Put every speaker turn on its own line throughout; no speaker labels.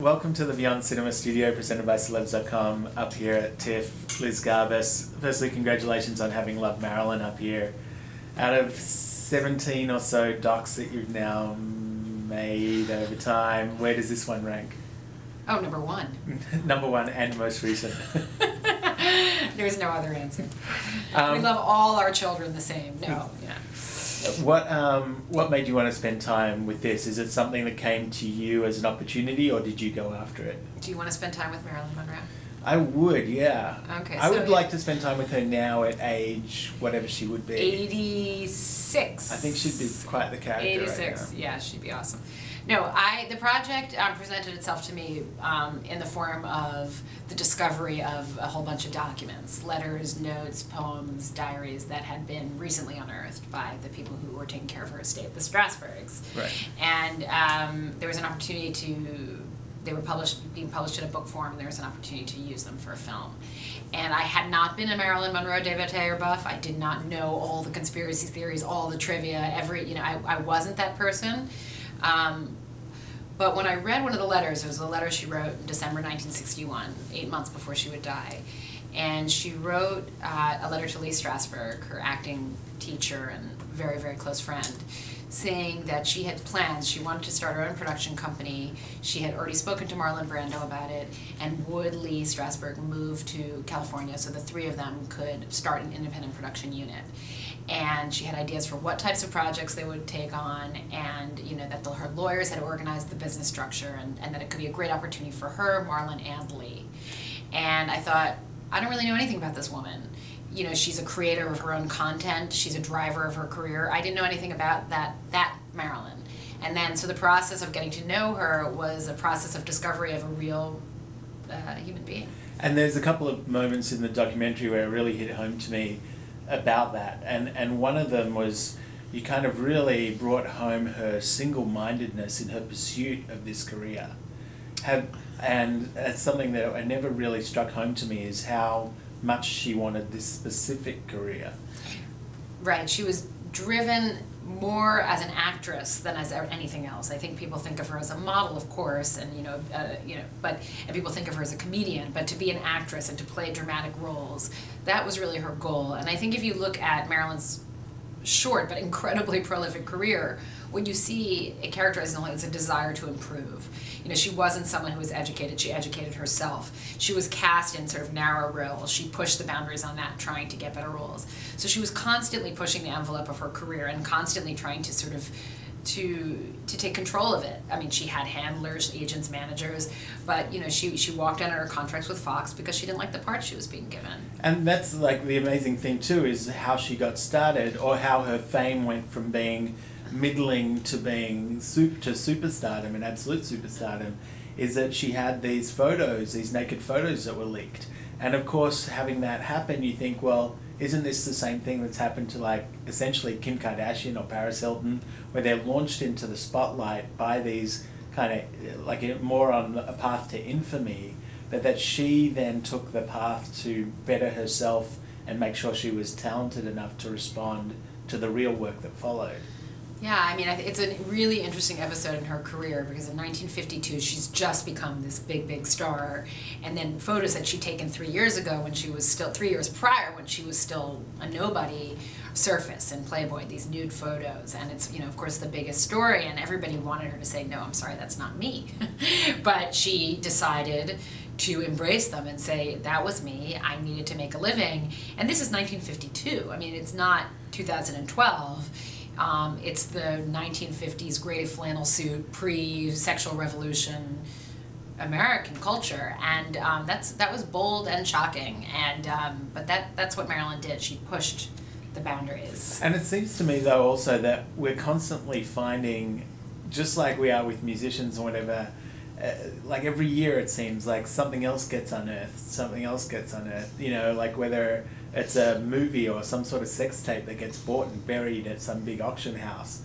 Welcome to the Beyond Cinema Studio presented by CELEBS.com up here at TIFF. Liz Garbus, firstly congratulations on having Love Marilyn up here. Out of 17 or so docs that you've now made over time, where does this one rank?
Oh, number one.
Number one and most recent.
There's no other answer. We love all our children the same. No, yeah.
What made you want to spend time with this? Is it something that came to you as an opportunity, or did you go after it?
Do you want to spend time with Marilyn Monroe?
I would, yeah.
Okay.
I would like to spend time with her now at age, whatever she would be.
86.
I think she'd be quite the character.
86,
right now.
yeah, she'd be awesome. No, the project presented itself to me in the form of the discovery of a whole bunch of documents, letters, notes, poems, diaries that had been recently unearthed by the people who were taking care of her estate, the Strasbergs.
Right.
And there was an opportunity they were being published in a book form, and there was an opportunity to use them for a film. And I had not been a Marilyn Monroe devotee or buff. I did not know all the conspiracy theories, all the trivia, I wasn't that person. But when I read one of the letters, it was a letter she wrote in December 1961, 8 months before she would die. And she wrote a letter to Lee Strasberg, her acting teacher and very, very close friend, saying that she had plans. She wanted to start her own production company. She had already spoken to Marlon Brando about it, and would Lee Strasberg move to California so the three of them could start an independent production unit. And she had ideas for what types of projects they would take on, and that her lawyers had organized the business structure, and that it could be a great opportunity for her, Marlon, and Lee. And I thought, I don't really know anything about this woman. She's a creator of her own content. She's a driver of her career. I didn't know anything about that Marilyn. And then, so the process of getting to know her was a process of discovery of a real human being. And
there's a couple of moments in the documentary where it really hit home to me about that. And one of them was you kind of really brought home her single-mindedness in her pursuit of this career. And that's something that never really struck home to me, is how much she wanted this specific career.
Right, she was driven more as an actress than as anything else. I think people think of her as a model, of course, and and people think of her as a comedian. But to be an actress and to play dramatic roles, that was really her goal. And I think if you look at Marilyn's short but incredibly prolific career, what you see it characterized as a desire to improve. She wasn't someone who was educated. She educated herself. She was cast in sort of narrow roles. She pushed the boundaries on that, trying to get better roles. So she was constantly pushing the envelope of her career and constantly trying to sort of to take control of it. I mean, she had handlers, agents, managers, but she walked out on her contracts with Fox because she didn't like the part she was being given.
And that's like the amazing thing too, is how she got started, or how her fame went from being middling to being superstardom and absolute superstardom, is that she had these photos, these naked photos that were leaked. And of course, having that happen, you think, well, isn't this the same thing that's happened to essentially Kim Kardashian or Paris Hilton, where they're launched into the spotlight by these kind of more on a path to infamy, but that she then took the path to better herself and make sure she was talented enough to respond to the real work that followed.
Yeah, I mean, it's a really interesting episode in her career, because in 1952 she's just become this big, big star, and then photos that she'd taken 3 years ago, when she was still 3 years prior, when she was still a nobody, surface in Playboy, these nude photos, and it's of course the biggest story, and everybody wanted her to say, no, I'm sorry, that's not me. But she decided to embrace them and say, that was me, I needed to make a living. And this is 1952. I mean, it's not 2012. It's the 1950s gray flannel suit, pre-sexual revolution American culture, and that was bold and shocking. And but that's what Marilyn did. She pushed the boundaries.
And it seems to me, though, also that we're constantly finding, just like we are with musicians or whatever, like every year it seems like something else gets unearthed, something else gets unearthed, like whether it's a movie or some sort of sex tape that gets bought and buried at some big auction house.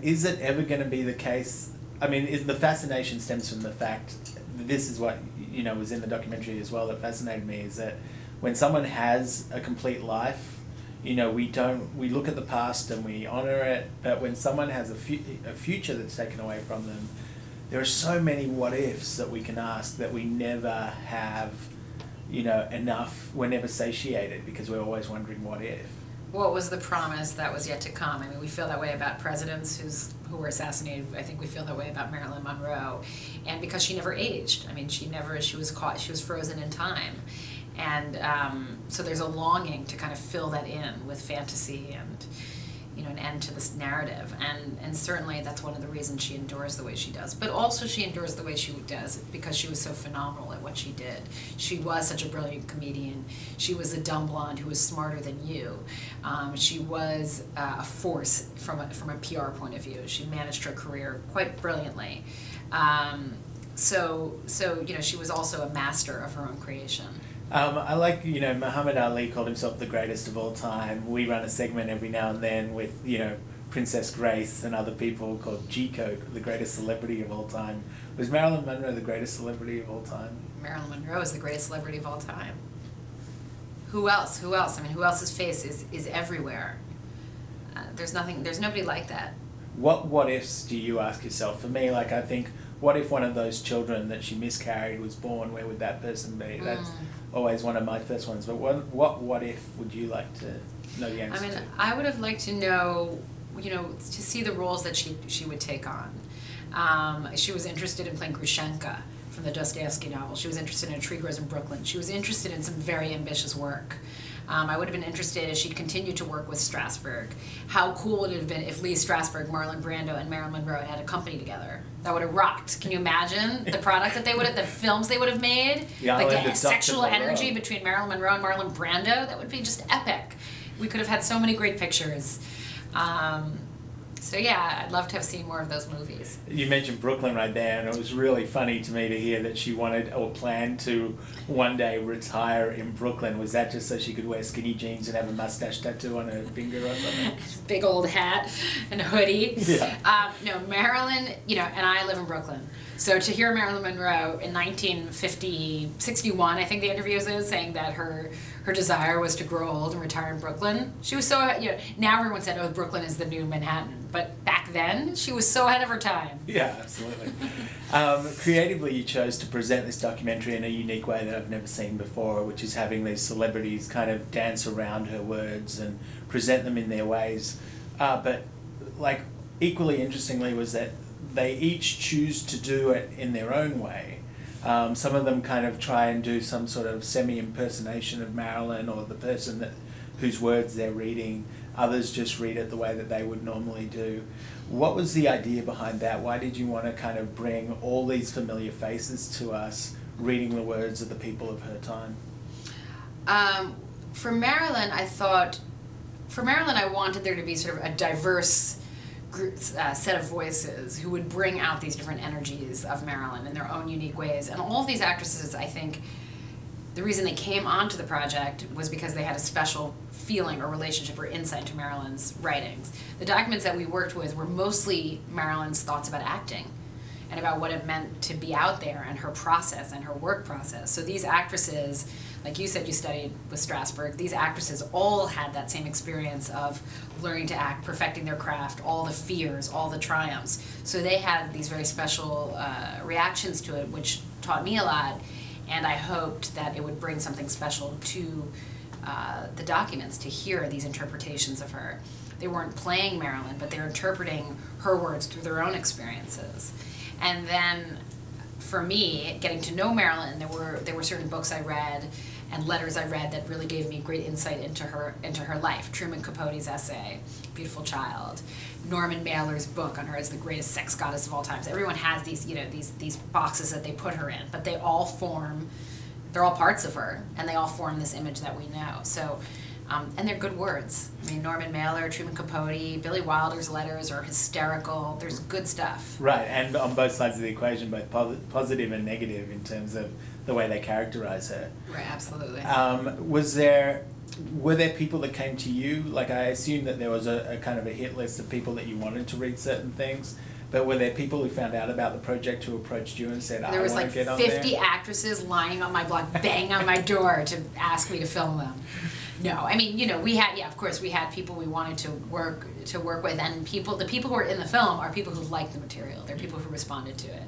Is it ever going to be the case? I mean, the fascination stems from the fact, this is what was in the documentary as well that fascinated me, is that when someone has a complete life, we look at the past and we honor it, but when someone has a future that's taken away from them, there are so many what ifs that we can ask that we never have, you know, enough. We're never satiated because we're always wondering what if.
What was the promise that was yet to come? I mean, we feel that way about presidents who were assassinated. I think we feel that way about Marilyn Monroe, and because she never aged. I mean, she was frozen in time, and so there's a longing to kind of fill that in with fantasy and, you know, an end to this narrative, and certainly that's one of the reasons she endures the way she does. But also she endures the way she does because she was so phenomenal at what she did. She was such a brilliant comedian. She was a dumb blonde who was smarter than you. She was a force from a PR point of view. She managed her career quite brilliantly. So you know, she was also a master of her own creation.
I like, you know, Muhammad Ali called himself the greatest of all time. We run a segment every now and then with, you know, Princess Grace and other people called G-Code, the greatest celebrity of all time. Was Marilyn Monroe the greatest celebrity of all time?
Marilyn Monroe is the greatest celebrity of all time. Who else? Who else? I mean, who else's face is everywhere? There's nobody like that.
What ifs do you ask yourself? For me, like, I think, what if one of those children that she miscarried was born? Where would that person be? That's always one of my first ones. But what if would you like to know the answer to?
I mean, I would have liked to know, you know, to see the roles that she would take on. She was interested in playing Grushenka from the Dostoevsky novel. She was interested in A Tree Grows in Brooklyn. She was interested in some very ambitious work. I would have been interested as she'd continued to work with Strasberg. How cool would it have been if Lee Strasberg, Marlon Brando, and Marilyn Monroe had a company together? That would have rocked. Can you imagine the product that they would have, the films they would have made?
Yeah,
like the sexual energy between Marilyn Monroe and Marlon Brando? That would be just epic. We could have had so many great pictures. So yeah, I'd love to have seen more of those movies.
You mentioned Brooklyn right there, and it was really funny to me to hear that she wanted or planned to one day retire in Brooklyn. Was that just so she could wear skinny jeans and have a mustache tattoo on her finger or something?
Big old hat and a hoodie.
Yeah.
No, Marilyn, you know, and I live in Brooklyn. So to hear Marilyn Monroe in 61, I think the interview is saying that her desire was to grow old and retire in Brooklyn. She was so, you know, now everyone said, oh, Brooklyn is the new Manhattan. But back then, she was so ahead of her time.
Yeah, absolutely. Creatively, you chose to present this documentary in a unique way that I've never seen before, which is having these celebrities kind of dance around her words and present them in their ways. But, like, equally interestingly was that they each choose to do it in their own way. Some of them kind of try and do some sort of semi-impersonation of Marilyn or the person whose words they're reading. Others just read it the way that they would normally do. What was the idea behind that? Why did you want to kind of bring all these familiar faces to us, reading the words of the people of her time?
For Marilyn, I wanted there to be sort of a diverse set of voices who would bring out these different energies of Marilyn in their own unique ways. And all of these actresses, I think, the reason they came onto the project was because they had a special feeling or relationship or insight into Marilyn's writings. The documents that we worked with were mostly Marilyn's thoughts about acting and about what it meant to be out there and her process and her work process. So these actresses, like you said you studied with Strasberg, these actresses all had that same experience of learning to act, perfecting their craft, all the fears, all the triumphs. So they had these very special reactions to it, which taught me a lot, and I hoped that it would bring something special to the documents, to hear these interpretations of her. They weren't playing Marilyn, but they're interpreting her words through their own experiences. And then, for me, getting to know Marilyn, there were certain books I read and letters I read that really gave me great insight into her life. Truman Capote's essay, Beautiful Child, Norman Mailer's book on her as the greatest sex goddess of all time. Everyone has these, you know, these boxes that they put her in, but they're all parts of her, and they all form this image that we know. So, and they're good words. I mean, Norman Mailer, Truman Capote, Billy Wilder's letters are hysterical. There's good stuff.
Right, and on both sides of the equation, both positive and negative in terms of the way they characterize her.
Right, absolutely.
Were there people that came to you? Like, I assume that there was a kind of a hit list of people that you wanted to read certain things. but were there people who found out about the project who approached you and said,
There was
want
like
to get on there?
50 actresses lying on my block, banging on my door to ask me to film them. No, I mean, you know, we had, of course, we had people we wanted to work with, and the people who are in the film are people who like the material. They're people who responded to it.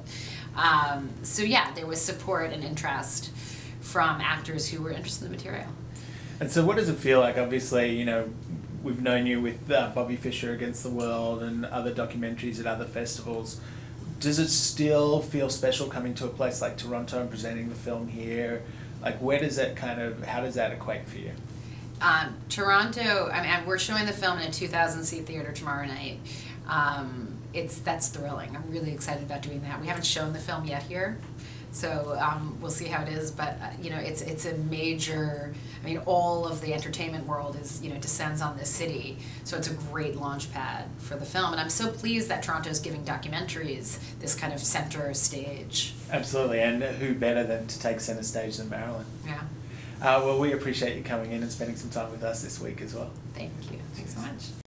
So yeah, there was support and interest from actors who were interested in the material.
And so what does it feel like? Obviously, you know, we've known you with Bobby Fischer Against the World and other documentaries at other festivals. Does it still feel special coming to a place like Toronto and presenting the film here? Like, where does that how does that equate for you?
Toronto, I mean, we're showing the film in a 2,000-seat theater tomorrow night. That's thrilling. I'm really excited about doing that. We haven't shown the film yet here, so we'll see how it is. But you know, it's a major. I mean, all of the entertainment world descends on this city, so it's a great launch pad for the film. And I'm so pleased that Toronto's giving documentaries this kind of center stage.
Absolutely, and who better than to take center stage than Marilyn?
Yeah.
Well, we appreciate you coming in and spending some time with us this week as well.
Thank you. Thanks so much.